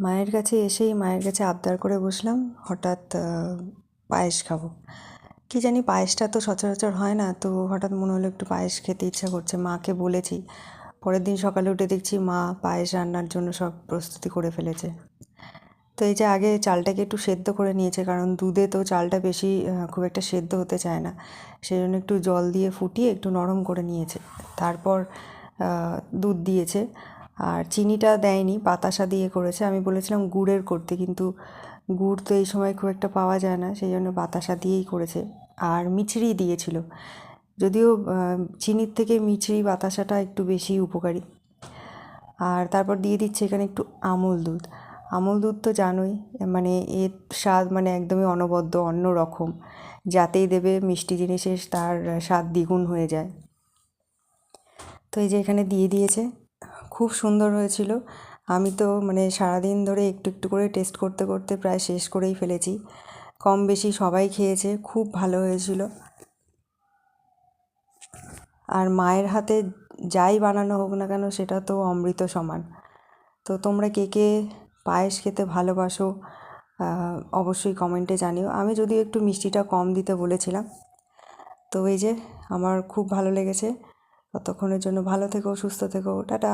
মায়ের কাছে এসেই মায়ের কাছে আবদার করে বসলাম, হঠাৎ পায়েস খাবো। কি জানি পায়েসটা তো সচরাচর হয় না, তো হঠাৎ মনে হলো একটু পায়েস খেতে ইচ্ছা করছে। মাকে বলেছি, পরের দিন সকালে উঠে দেখছি মা পায়েস রান্নার জন্য সব প্রস্তুতি করে ফেলেছে। তো এই যে আগে চালটাকে একটু সেদ্ধ করে নিয়েছে, কারণ দুধে তো চালটা বেশি খুব একটা সেদ্ধ হতে চায় না, সেই জন্য একটু জল দিয়ে ফুটিয়ে একটু নরম করে নিয়েছে। তারপর দুধ দিয়েছে, আর চিনিটা দেয়নি, বাতাসা দিয়ে করেছে। আমি বলেছিলাম গুড়ের করতে, কিন্তু গুড় তো এই সময় খুব একটা পাওয়া যায় না, সেই জন্য বাতাসা দিয়েই করেছে। আর মিছরি দিয়েছিল, যদিও চিনির থেকে মিছরি বাতাসাটা একটু বেশি উপকারী। আর তারপর দিয়ে দিচ্ছে এখানে একটু আমুল দুধ। আমুল দুধ তো জানোই, মানে এর স্বাদ মানে একদমই অনবদ্য, অন্য রকম। যাতেই দেবে মিষ্টি জিনিসের তার স্বাদ দ্বিগুণ হয়ে যায়। তো এই যে এখানে দিয়ে দিয়েছে, খুব সুন্দর হয়েছিল। আমি তো মানে সারাদিন ধরে একটু একটু করে টেস্ট করতে করতে প্রায় শেষ করেই ফেলেছি। কম বেশি সবাই খেয়েছে, খুব ভালো হয়েছিল। আর মায়ের হাতে যাই বানানো হোক না কেন, সেটা তো অমৃত সমান। তো তোমরা কে কে পায়েস খেতে ভালোবাসো অবশ্যই কমেন্টে জানিও। আমি যদিও একটু মিষ্টিটা কম দিতে বলেছিলাম। তো এই যে আমার খুব ভালো লেগেছে। ততক্ষণের জন্য ভালো থেকো, সুস্থ থেকো, টাটা।